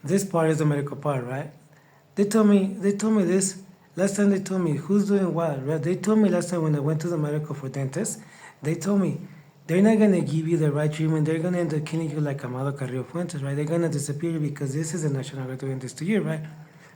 this part is the medical part, right? They told me this last time. They told me who's doing what, right? They told me last time when I went to the medical for dentist. They told me they're not gonna give you the right treatment. They're gonna end up killing you like Amado Carrillo Fuentes, right? They're gonna disappear you because this is the National Guard doing this to you, right?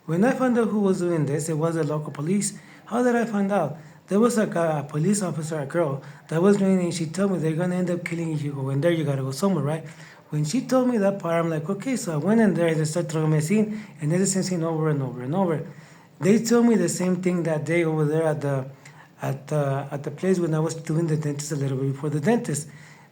When I found out who was doing this, it was the local police. How did I find out? There was a police officer, a girl, that was doing it, and she told me they're gonna end up killing you if you go in there, you gotta go somewhere, right? When she told me that part, I'm like, okay, so I went in there, they started throwing me a scene, and it's the same scene over and over and over. They told me the same thing that day over there at the place when I was doing the dentist a little bit before the dentist.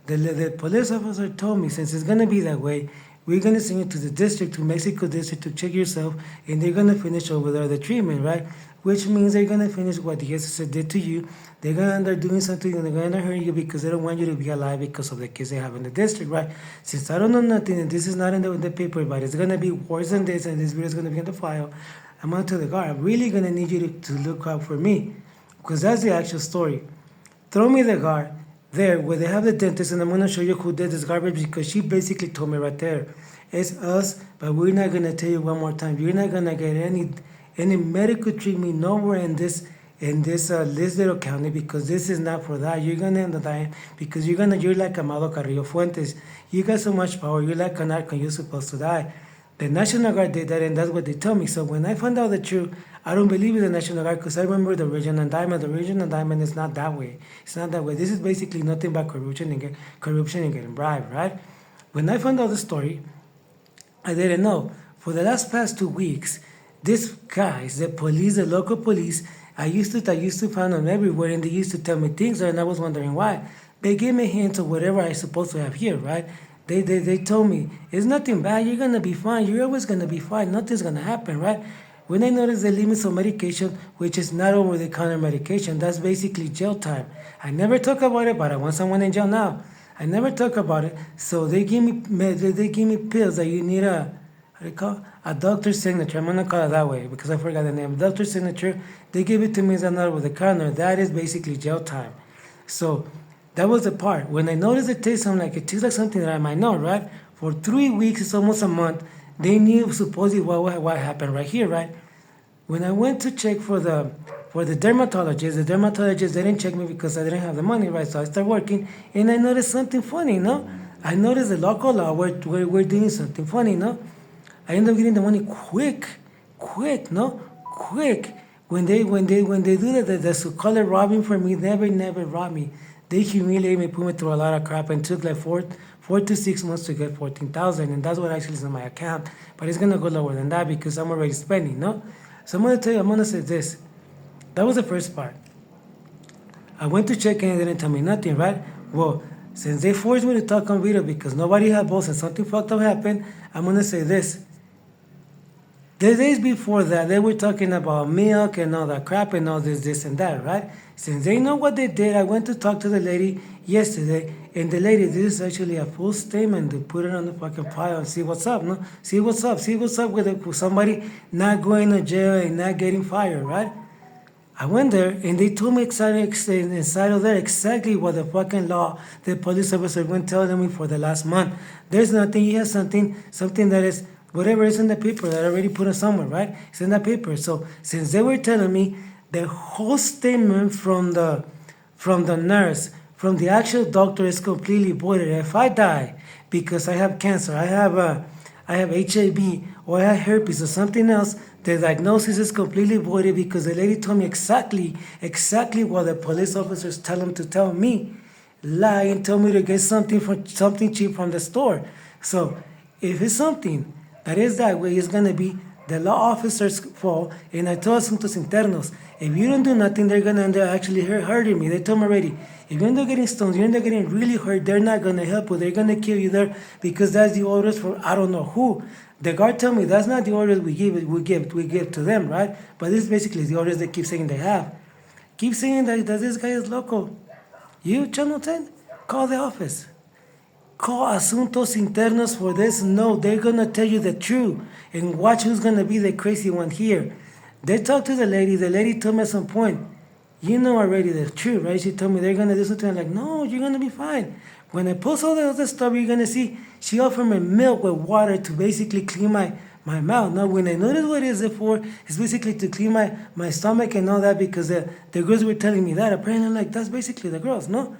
The police officer told me, since it's gonna be that way, we're gonna send you to the district, to Mexico district, to check yourself, and they're gonna finish over there the treatment, right? Which means they're gonna finish what the SSA did to you. They're gonna end up doing something, and they're gonna hurt you because they don't want you to be alive because of the kids they have in the district, right? Since I don't know nothing, and this is not in the paper, but it's gonna be worse than this, and this video is gonna be in the file. I'm gonna tell the guard, I'm really gonna need you to look out for me, because that's the actual story. Throw me the guard there where they have the dentist, and I'm gonna show you who did this garbage because she basically told me right there, it's us, but we're not gonna tell you one more time. You're not gonna get any medical treatment nowhere in this little county because this is not for that. You're gonna end up dying because you're like Amado Carrillo Fuentes. You got so much power. You're like a narco. You're supposed to die. The National Guard did that, and that's what they told me. So when I found out the truth, I don't believe in the National Guard because I remember the original diamond. The original diamond is not that way. It's not that way. This is basically nothing but corruption and getting bribed, right? When I found out the story, I didn't know. For the last past 2 weeks, these guys, the police, the local police, I used to find them everywhere, and they used to tell me things, and I was wondering why. They gave me hints of whatever I supposed to have here, right? They told me it's nothing bad. You're gonna be fine. You're always gonna be fine. Nothing's gonna happen, right? When I noticed the limits of medication, which is not over-the-counter medication, that's basically jail time. I never talk about it, but I want someone in jail now. I never talk about it, so they give me pills that you need how do you call it? A doctor's signature. I'm gonna call it that way because I forgot the name. Doctor's signature. They give it to me as not over the counter. That is basically jail time. So that was the part. When I noticed the taste, I'm like, it tastes like something that I might know, right? For 3 weeks, it's almost a month. They knew supposedly what happened right here, right? When I went to check for the dermatologist didn't check me because I didn't have the money, right? So I started working, and I noticed something funny, no? I noticed the local law, we're doing something funny, no? I ended up getting the money quick, no? Quick. When they do the so-called robbing for me, never robbed me. They humiliated me, put me through a lot of crap, and took like four to 6 months to get 14,000, and that's what actually is in my account. But it's gonna go lower than that because I'm already spending, no? So I'm gonna say this. That was the first part. I went to check and they didn't tell me nothing, right? Well, since they forced me to talk on video because nobody had balls and something fucked up happened, I'm gonna say this. The days before that, they were talking about milk and all that crap and all this and that, right? Since they know what they did, I went to talk to the lady yesterday, and the lady, this is actually a full statement to put it on the fucking file and see what's up, no? See what's up with somebody not going to jail and not getting fired, right? I went there and they told me inside of there exactly what the fucking law the police officer went telling me for the last month. There's nothing, he has something that is whatever is in the paper that I already put it somewhere, right? It's in that paper. So since they were telling me the whole statement from the nurse, from the actual doctor is completely voided. If I die because I have cancer, I have HIV, or I have herpes or something else, the diagnosis is completely voided because the lady told me exactly what the police officers tell them to tell me. Lie and tell me to get something cheap from the store. So if it's something that is that way, it's gonna be the law officer's fault. And I told Asuntos Internos, if you don't do nothing, they're gonna end up actually hurting me. They told me already, if you end up getting stones, you end up getting really hurt, they're not gonna help you. They're gonna kill you there because that's the orders for I don't know who. The guard told me that's not the orders we give to them, right? But this is basically the orders they keep saying they have. Keep saying that this guy is local. You, Channel 10, call the office. Call Asuntos Internos for this. No, they're gonna tell you the truth. And watch who's gonna be the crazy one here. They talked to the lady. The lady told me at some point, you know already the truth, right? She told me they're gonna do something. I'm like, no, you're gonna be fine. When I post all the other stuff, you're gonna see she offered me milk with water to basically clean my mouth. No, when I noticed what is it for, it's basically to clean my stomach and all that because the girls were telling me that. Apparently, I'm like, that's basically the girls, no?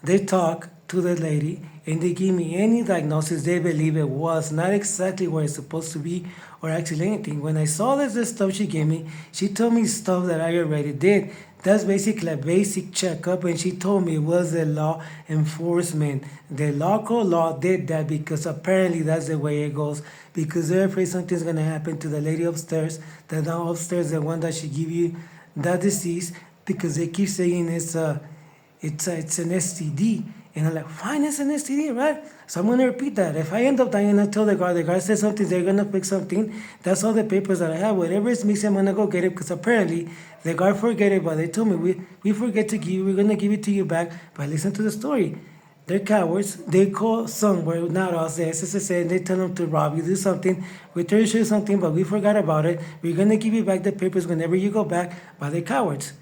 They talk to the lady and they give me any diagnosis they believe it was, not exactly where it's supposed to be or actually anything. When I saw this stuff she gave me, she told me stuff that I already did. That's basically a basic checkup, and she told me it was the law enforcement. The local law did that because apparently that's the way it goes. Because they're afraid something's gonna happen to the lady upstairs, the now upstairs, the one that should give you that disease, because they keep saying it's an STD. And I'm like, fine, it's an STD, right? So I'm gonna repeat that. If I end up dying, I tell the guard says something, they're gonna fix something. That's all the papers that I have. Whatever is missing, I'm gonna go get it because apparently the guard forget it, but they told me we forget to give you, we're gonna give it to you back. But listen to the story. They're cowards. They call somewhere, not us, the SSSA, and they tell them to rob you, do something. We tell you to do something, but we forgot about it. We're gonna give you back the papers whenever you go back, but they're cowards.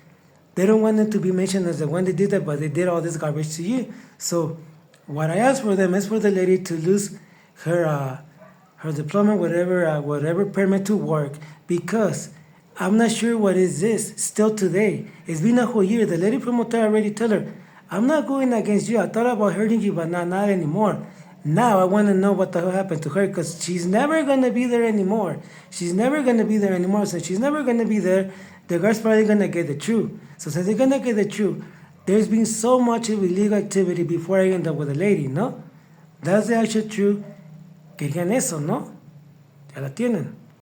They don't want them to be mentioned as the one that did that, but they did all this garbage to you. So what I asked for them is for the lady to lose her diploma, whatever permit to work, because I'm not sure what is this still today. It's been a whole year. The lady promoter already told her, I'm not going against you. I thought about hurting you, but not anymore. Now I want to know what the hell happened to her because she's never going to be there anymore. She's never going to be there anymore. So she's never going to be there. The guard's probably going to get the truth. So since they're going to get the truth, there's been so much of illegal activity before I end up with a lady, ¿no? That's the actual truth. Querían eso, ¿no? Ya la tienen.